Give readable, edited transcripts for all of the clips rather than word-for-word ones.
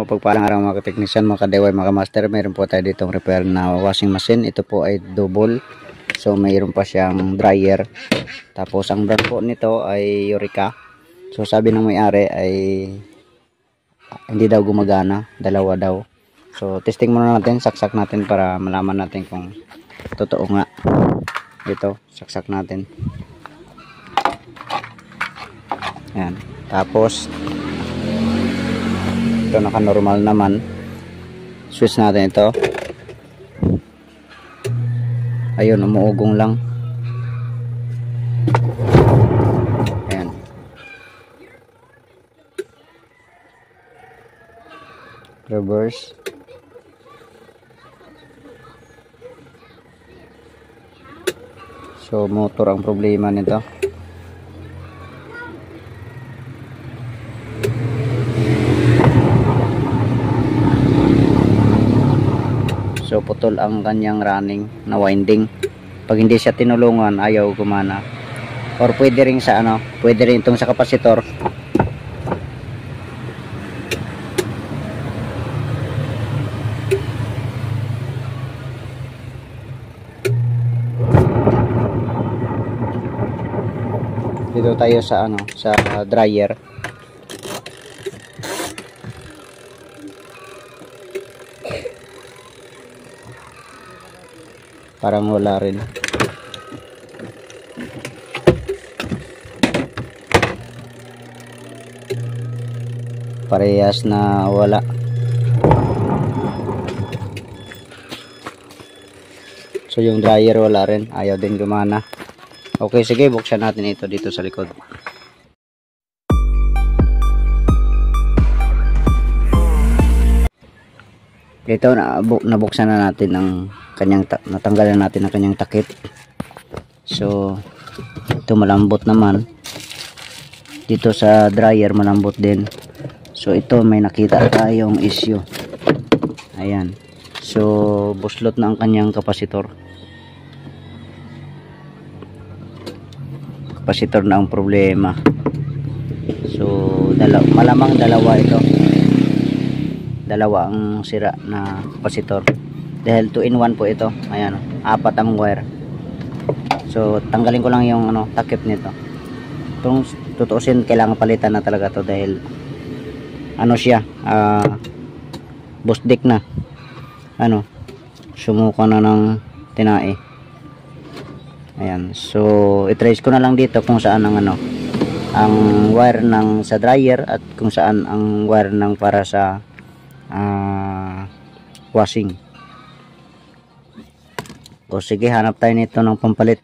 mapagpalang araw mga kateknisyan, mga kadeway, mga master. Mayroon po tayo ditong repair na washing machine. Ito po ay double. So mayroon pa siyang dryer. Tapos ang brand po nito ay Eureka. So sabi ng may-ari ay hindi daw gumagana, dalawa daw. So testing muna natin, saksak natin para malaman natin kung totoo nga. Dito, saksak natin. Ayan. Tapos ito naka normal naman, switch natin ito. Ayun, umuugong lang. Ayan, reverse. So motor ang problema nito. So putol ang kanyang running na winding. Pag hindi siya tinulungan, ayaw gumana. Or pwede rin sa pwede rin itong sa kapasitor. Dito tayo sa sa dryer. Parang wala rin. Parehas na wala. So yung dryer wala rin, ayaw din gumana. Okay, sige, buksan natin ito dito sa likod. Ito nabuksan na natin ang natanggalan natin ang kanyang takip. So ito malambot naman. Dito sa dryer malambot din. So ito may nakita tayong issue. Ayan. So buslot na ang kanyang kapasitor. Kapasitor na ang problema. So malamang dalawa ito. Dalawa ang sira na kapasitor. Dahil 2-in-1 po ito. Ayan, 4 ang wire. So tanggalin ko lang yung takip nito. Kung tutuusin, kailangan palitan na talaga to dahil siya, busdik na. Sumuko na ng tinae. Ayan. So i-trace ko na lang dito kung saan ang ang wire ng sa dryer at kung saan ang wire ng para sa washing. O sige, hanap tayo nito ng pampalit.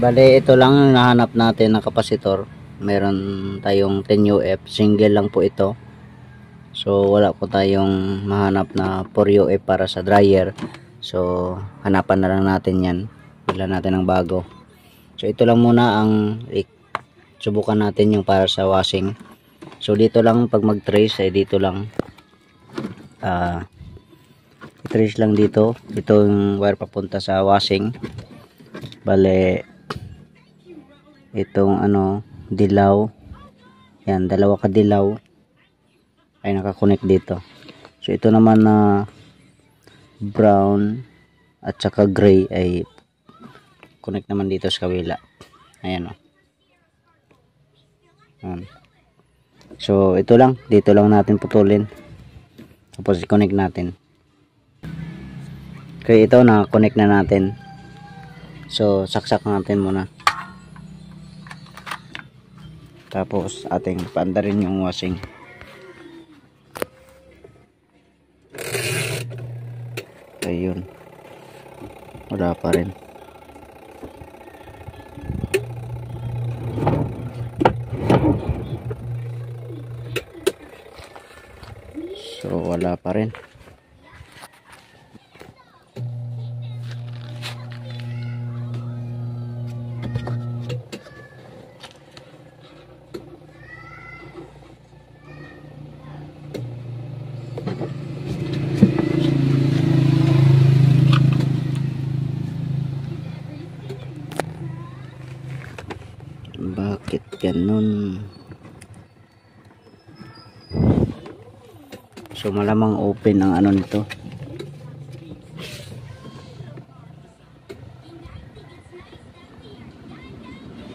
Bale, ito lang nahanap natin ng kapasitor. Meron tayong 10UF, single lang po ito. So wala po tayong mahanap na 4UF para sa dryer. So hanapan na lang natin yan. Bigyan natin ng bago. So ito lang muna ang subukan natin yung para sa washing. So dito lang pag mag-trace ay dito lang i-trace lang dito. Ito yung wire papunta sa washing. Bale itong dilaw. Yan, dalawa ka dilaw ay nakakonect dito. So ito naman na brown at saka gray ay connect naman dito sa kabila. Ayan Ayan. So ito lang, dito lang natin putulin. Tapos i-connect natin. Okay, ito na connect na natin. So saksak natin muna. Tapos ating paandarin yung washing. Ayun. Wala pa rin. So wala pa rin. Bakit ganun? So malamang open ang ano nito.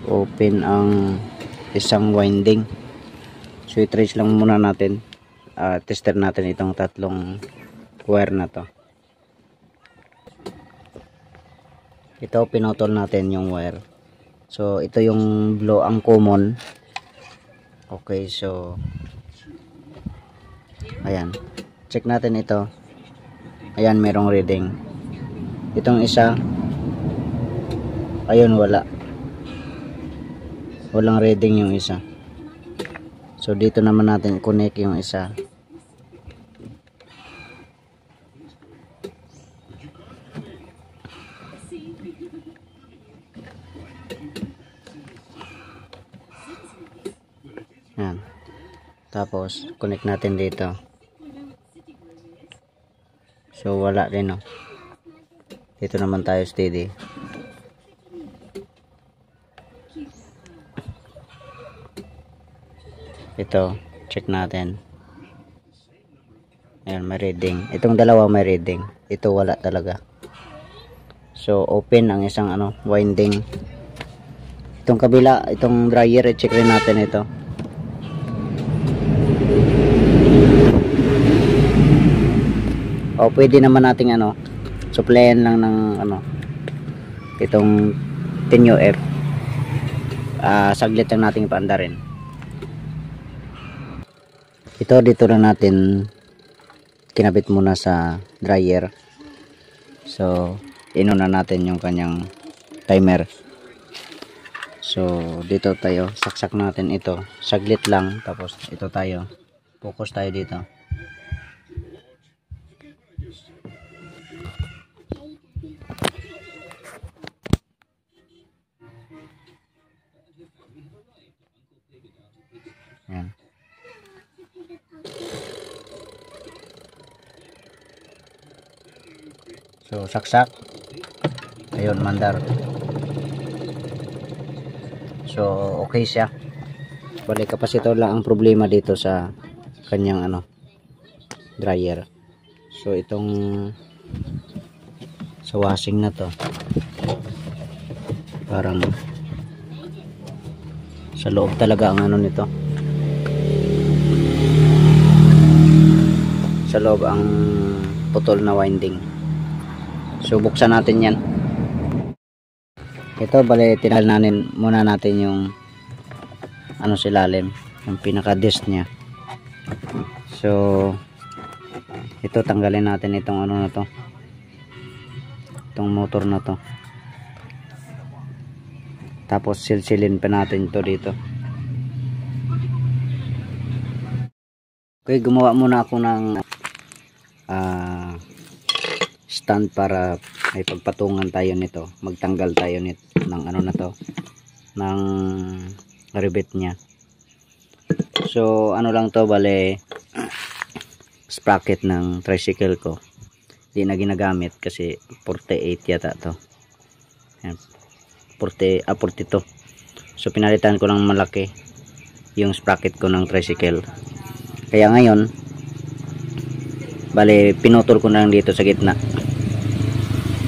Open ang isang winding. So i-trace lang muna natin. Tester natin itong tatlong wire na to. Ito pinutol natin yung wire. So ito yung blue ang common. Okay, so ayan. Check natin ito. Ayan, merong reading. Itong isa, ayun, wala. Walang reading yung isa. So dito naman natin connect yung isa. Yan. Tapos connect natin dito. So wala rin, no. Dito naman tayo steady. Ito, check natin. Ayan, may reading. Itong dalawa may reading. Ito wala talaga. So open ang isang ano, winding. Itong kabila, itong dryer, i-check rin natin ito. O pwede naman nating ano, supplyan lang ng ano, itong 10UF. Saglit lang nating ipaanda rin. Ito dito na natin kinabit muna sa dryer. So inuna natin yung kanyang timer. So dito tayo, saksak natin ito, saglit lang, tapos ito tayo, focus tayo dito. Yan. So saksak. Ayun, mandar. So okay siya. Balik kapasitor lang ang problema dito sa kanyang ano, dryer. So itong sa washing na to, parang sa loob talaga ang ano nito. Sa loob ang putol na winding. So buksan natin yan. Ito bali tinanggal muna natin yung ano sa ilalim, yung pinaka disc nya. So ito tanggalin natin itong ano na to, itong motor na to. Tapos silsilin pa natin to dito. Okay, gumawa muna ako ng stand para may pagpatungan tayo nito. Magtanggal tayo ng ano na to, ng rivet nya. So ano lang to, bale sprocket ng tricycle ko. Hindi na ginagamit kasi 48 yata to. Ayan, 42. So pinalitan ko ng malaki yung sprocket ko ng tricycle. Kaya ngayon bale pinutol ko na lang dito sa gitna.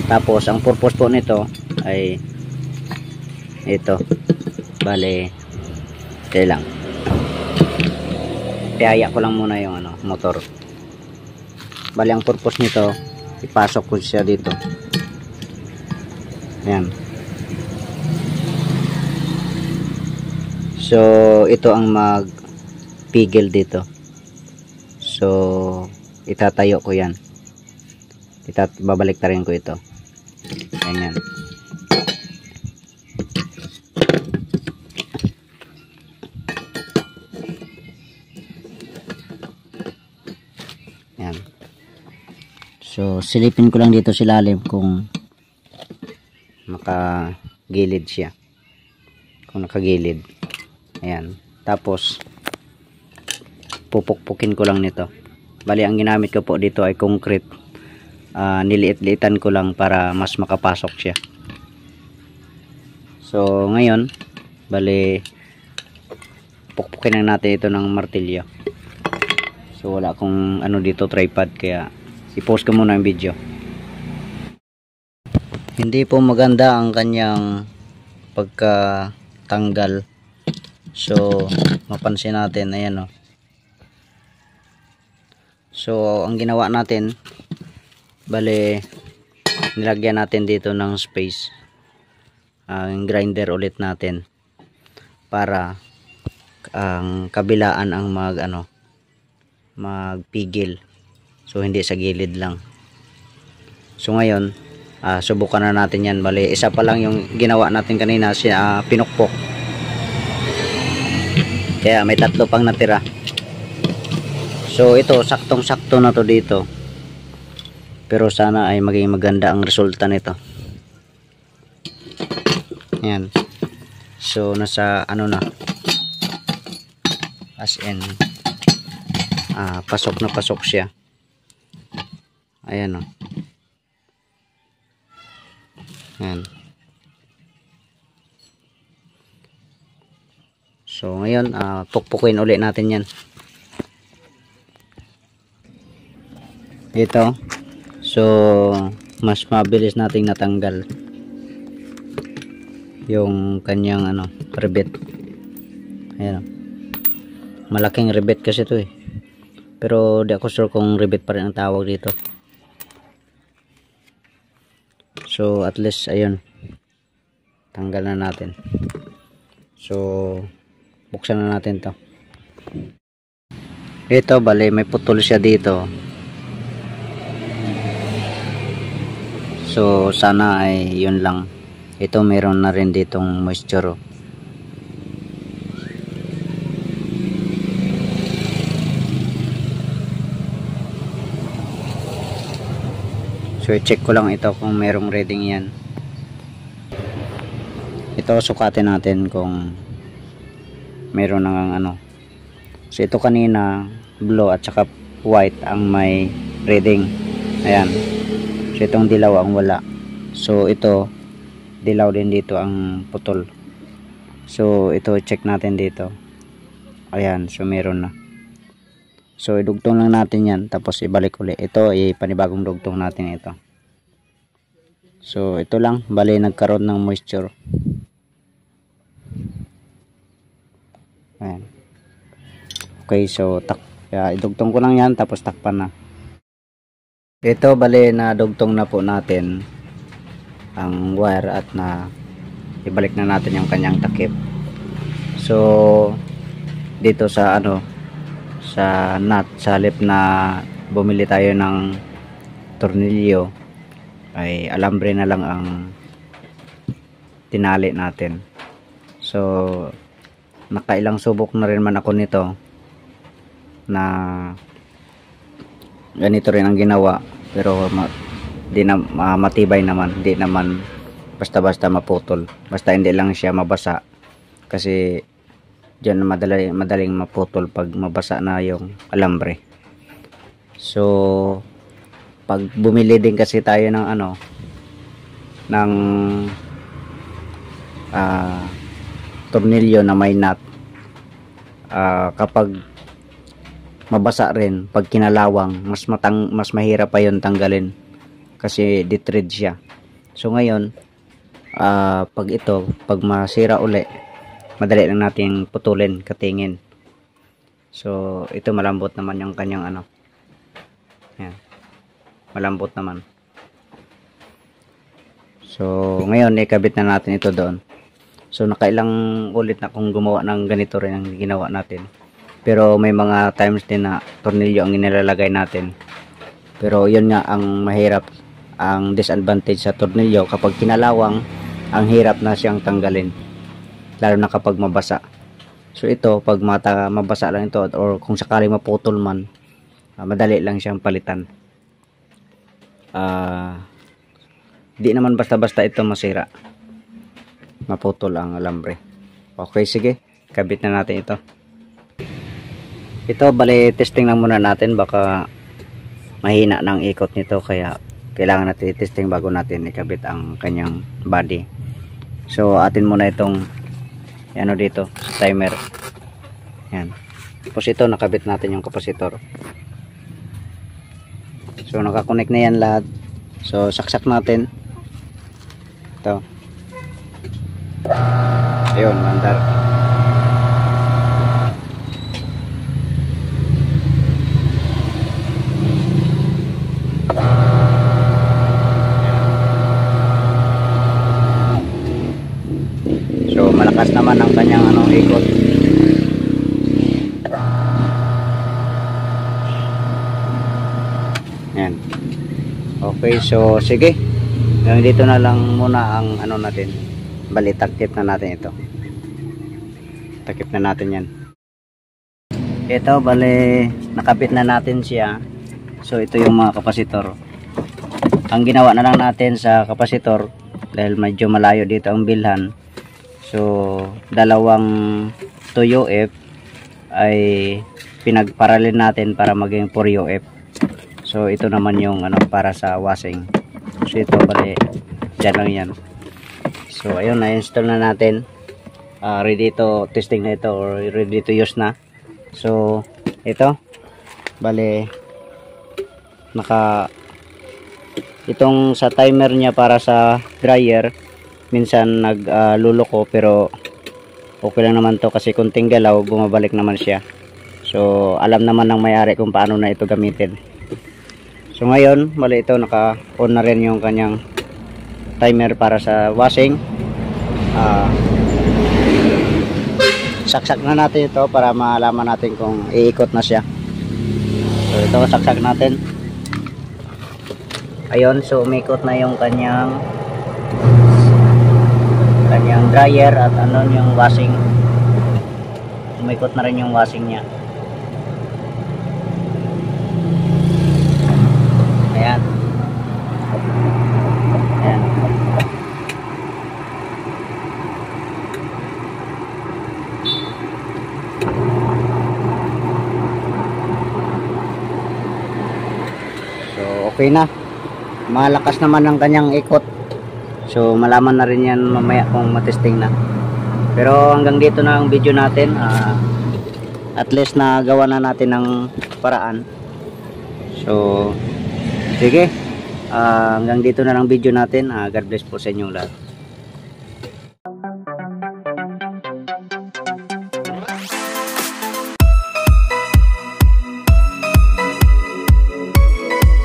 Tapos ang purpose po nito ay ito, bale kaya lang tiyaya ko lang muna yung ano, motor. Bale ang purpose nito, ipasok ko siya dito. Ayan. So ito ang magpigil dito. So itatayo ko yan, babalik ta rin ko ito. Ganyan. Yan. So silipin ko lang dito sa ilalim kung nakagilid siya, kung nakagilid. Ayan. Tapos pupukpukin ko lang nito. Bali ang ginamit ko po dito ay concrete. Niliit-liitan ko lang para mas makapasok siya. So ngayon bali pukpukin na natin ito ng martilyo. So wala akong ano dito, tripod, kaya i-post ko muna yung video. Hindi po maganda ang kanyang pagkatanggal. So mapansin natin, ayan o. So ang ginawa natin, bale nilagyan natin dito ng space, ang grinder ulit natin para ang kabilaan ang magpigil. So hindi sa gilid lang. So ngayon subukan na natin yan. Bale isa pa lang yung ginawa natin kanina, pinukpok, kaya may 3 pang natira. So ito, saktong sakto na to dito, pero sana ay maging maganda ang resulta nito. Ayan. So nasa ano na, as in pasok na pasok siya. Ayan o. Ayan. So ngayon pukpukin ulit natin yan. Ito, so mas mabilis nating natanggal yung kanyang rivet. Ayan, malaking rivet kasi ito eh, pero di ako sure kung rivet pa rin ang tawag dito. So at least ayun, tanggal na natin. So buksan na natin to. Ito, bale may putol siya dito. So sana ay yun lang. Ito meron na rin ditong moisture. So i-check ko lang ito kung merong reading yan. Ito sukatin natin kung meron nang So ito kanina blue at saka white ang may reading. Ayan. So itong dilaw ang wala. So ito dilaw din dito ang putol. So ito check natin dito. Ayan, so meron na. So idugtong lang natin yan, tapos ibalik ulit. Ito panibagong dugtong natin ito. So ito lang, bali nagkaroon ng moisture. Ayan. Okay, so idugtong ko lang yan, tapos takpan na. Ito bali na dugtong na po natin ang wire at ibalik na natin yung kanyang takip. So dito sa sa nut, sa halip na bumili tayo ng tornilyo, ay alambre na lang ang tinali natin. So nakailang subok na rin man ako nito na ganito rin ang ginawa, pero di na matibay naman, di naman basta-basta maputol, basta hindi lang siya mabasa, kasi diyan madaling maputol pag mabasa na yung alambre. So pag bumili din kasi tayo ng ng tornilyo na may nut, kapag mabasa rin, pag kinalawang, mas mahirap pa yun tanggalin kasi ditread siya. So ngayon pag masira uli, madali lang natin putulin, katingin. So ito malambot naman yung kanyang yan, malambot naman. So ngayon ikabit na natin ito doon. So nakailang ulit na kung gumawa ng ganito rin ang ginawa natin, pero may mga times din na tornilyo ang inilalagay natin. Pero yun nga ang mahirap, ang disadvantage sa tornilyo, kapag kinalawang, ang hirap na siyang tanggalin, lalo na kapag mabasa. So ito, pag mabasa lang ito, or kung sakaling maputol man, madali lang siyang palitan. Di naman basta-basta ito masira, maputol ang alambre. Okay, sige, kabit na natin ito. Ito bali testing lang muna natin, baka mahina ng ikot nito, kaya kailangan natin i-testing bago natin ikabit ang kanyang body. So atin muna itong dito sa timer. Yan. Tapos ito, nakabit natin yung kapasitor. So nakakonect na yan lahat. So saksak natin. Ito. Ayun, mandar. So malakas naman ang kanyang ikot. Yan. Okay, so sige. Hanggang dito na lang muna ang natin. Bali, takip na natin ito. Takip na natin yan. Ito, bali, nakabit na natin siya. So ito yung mga kapasitor. Ang ginawa na lang natin sa kapasitor, dahil medyo malayo dito ang bilhan, so dalawang 2UF ay pinagparalin natin para maging 4UF. So ito naman yung para sa washing. So ito bali, dyan lang yan. So ayun, na-install na natin. Ready to testing na ito, or ready to use na. So ito bali, itong sa timer niya para sa dryer, minsan nagluloko, pero okay lang naman to kasi kunting galaw bumabalik naman siya. So alam naman ng may-ari kung paano na ito gamitin. So ngayon bali, ito naka-on na rin yung kanyang timer para sa washing. Saksak na natin ito para malaman natin kung iikot na siya. So ito, saksak natin. Ayun, so umikot na yung kanyang dryer at yung washing. Umikot na rin yung washing niya. Ayan. Ayan. So okay na. Malakas naman ang kanyang ikot. So malaman na rin yan mamaya kung matesting na. Pero hanggang dito na ang video natin. At least na gawa na natin ng paraan. So sige, hanggang dito na lang video natin. God bless po sa inyong lahat.